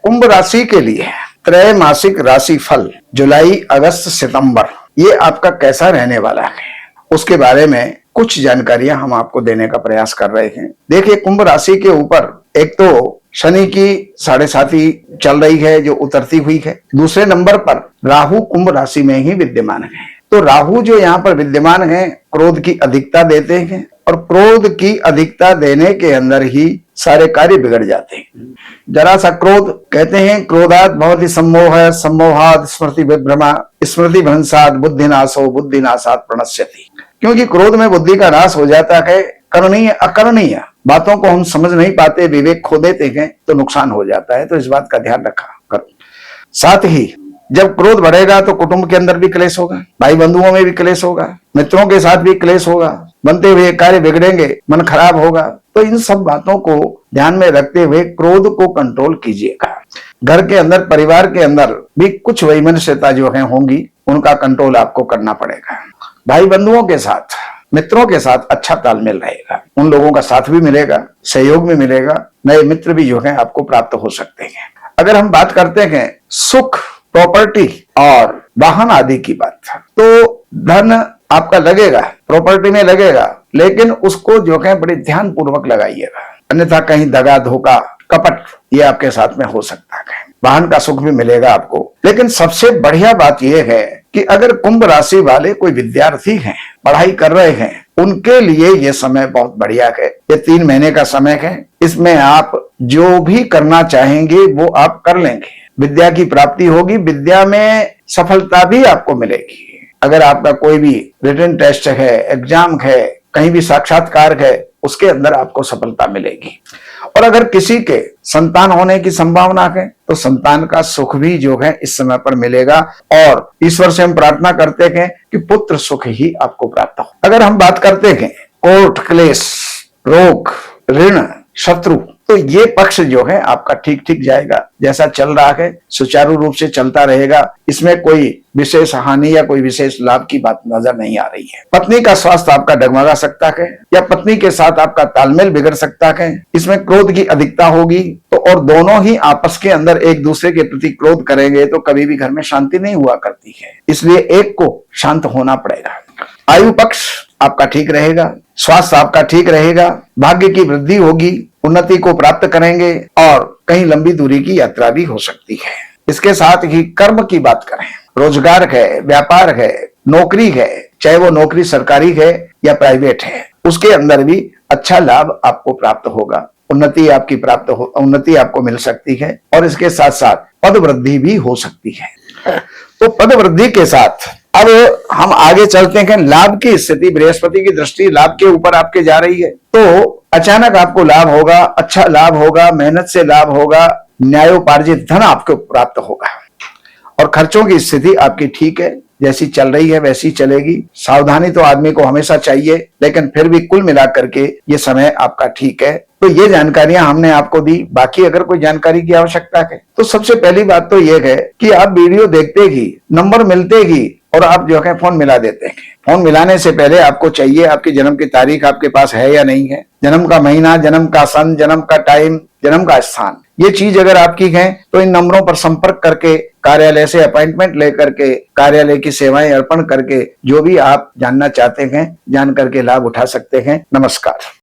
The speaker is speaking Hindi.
कुंभ राशि के लिए त्रैमासिक राशि फल जुलाई अगस्त सितंबर ये आपका कैसा रहने वाला है, उसके बारे में कुछ जानकारियां हम आपको देने का प्रयास कर रहे हैं। देखिए, कुंभ राशि के ऊपर एक तो शनि की 7.5 चल रही है जो उतरती हुई है। दूसरे नंबर पर राहु कुंभ राशि में ही विद्यमान है। तो राहु जो यहाँ पर विद्यमान है क्रोध की अधिकता देते हैं और क्रोध की अधिकता देने के अंदर ही सारे कार्य बिगड़ जाते हैं। जरा सा क्रोध, कहते हैं क्रोधात भवति सम्मोह, सम्मोहात स्मृति विभ्रमा, स्मृति भ्रंशात बुद्धिनाशो, बुद्धिनाशात प्रणश्यति। क्योंकि क्रोध में बुद्धि का नाश हो जाता है। करणीय अकरणीय बातों को हम समझ नहीं पाते, विवेक खो देते हैं तो नुकसान हो जाता है। तो इस बात का ध्यान रखा करो। साथ ही जब क्रोध बढ़ेगा तो कुटुंब के अंदर भी क्लेश होगा, भाई बंधुओं में भी क्लेश होगा, मित्रों के साथ भी क्लेश होगा, बनते हुए कार्य बिगड़ेंगे, मन खराब होगा। तो इन सब बातों को ध्यान में रखते हुए क्रोध को कंट्रोल कीजिएगा। घर के अंदर, परिवार के अंदर भी कुछ वैमनस्यता जो है होंगी, उनका कंट्रोल आपको करना पड़ेगा। भाई बंधुओं के साथ, मित्रों के साथ अच्छा तालमेल रहेगा, उन लोगों का साथ भी मिलेगा, सहयोग भी मिलेगा, नए मित्र भी जो है आपको प्राप्त हो सकते हैं। अगर हम बात करते हैं सुख, प्रॉपर्टी और वाहन आदि की बात, तो धन आपका लगेगा, प्रॉपर्टी में लगेगा, लेकिन उसको जो है बड़े ध्यान पूर्वक लगाइएगा, अन्यथा कहीं दगा धोखा कपट ये आपके साथ में हो सकता है। वाहन का सुख भी मिलेगा आपको। लेकिन सबसे बढ़िया बात यह है कि अगर कुंभ राशि वाले कोई विद्यार्थी हैं, पढ़ाई कर रहे हैं, उनके लिए यह समय बहुत बढ़िया है। ये 3 महीने का समय है, इसमें आप जो भी करना चाहेंगे वो आप कर लेंगे। विद्या की प्राप्ति होगी, विद्या में सफलता भी आपको मिलेगी। अगर आपका कोई भी रिटन टेस्ट है, एग्जाम है, कहीं भी साक्षात्कार है, उसके अंदर आपको सफलता मिलेगी। और अगर किसी के संतान होने की संभावना है तो संतान का सुख भी जो है इस समय पर मिलेगा। और ईश्वर से हम प्रार्थना करते हैं कि पुत्र सुख ही आपको प्राप्त हो। अगर हम बात करते हैं कोर्ट क्लेश, रोग, ऋण, शत्रु, तो ये पक्ष जो है आपका ठीक ठीक जाएगा। जैसा चल रहा है सुचारू रूप से चलता रहेगा। इसमें कोई विशेष हानि या कोई विशेष लाभ की बात नजर नहीं आ रही है। पत्नी का स्वास्थ्य आपका डगमगा सकता है या पत्नी के साथ आपका तालमेल बिगड़ सकता है। इसमें क्रोध की अधिकता होगी तो और दोनों ही आपस के अंदर एक दूसरे के प्रति क्रोध करेंगे तो कभी भी घर में शांति नहीं हुआ करती है। इसलिए एक को शांत होना पड़ेगा। आयु पक्ष आपका ठीक रहेगा, स्वास्थ्य आपका ठीक रहेगा, भाग्य की वृद्धि होगी, उन्नति को प्राप्त करेंगे और कहीं लंबी दूरी की यात्रा भी हो सकती है। इसके साथ ही कर्म की बात करें, रोजगार है, व्यापार है, नौकरी है, चाहे वो नौकरी सरकारी है या प्राइवेट है, उसके अंदर भी अच्छा लाभ आपको प्राप्त होगा। उन्नति आपको मिल सकती है और इसके साथ साथ पद वृद्धि भी हो सकती है। तो पद वृद्धि के साथ अब हम आगे चलते हैं। लाभ की स्थिति, बृहस्पति की दृष्टि लाभ के ऊपर आपके जा रही है, तो अचानक आपको लाभ होगा, अच्छा लाभ होगा, मेहनत से लाभ होगा, न्यायोपार्जित धन आपको प्राप्त होगा। और खर्चों की स्थिति आपकी ठीक है, जैसी चल रही है वैसी चलेगी। सावधानी तो आदमी को हमेशा चाहिए, लेकिन फिर भी कुल मिलाकर के ये समय आपका ठीक है। तो ये जानकारियां हमने आपको दी। बाकी अगर कोई जानकारी की आवश्यकता है तो सबसे पहली बात तो ये है कि आप वीडियो देखते ही, नंबर मिलते ही और आप जो है फोन मिला देते हैं। फोन मिलाने से पहले आपको चाहिए आपकी जन्म की तारीख आपके पास है या नहीं है, जन्म का महीना, जन्म का सन, जन्म का टाइम, जन्म का स्थान, ये चीज अगर आपकी है तो इन नंबरों पर संपर्क करके कार्यालय से अपॉइंटमेंट लेकर के कार्यालय की सेवाएं अर्पण करके जो भी आप जानना चाहते हैं जान करके लाभ उठा सकते हैं। नमस्कार।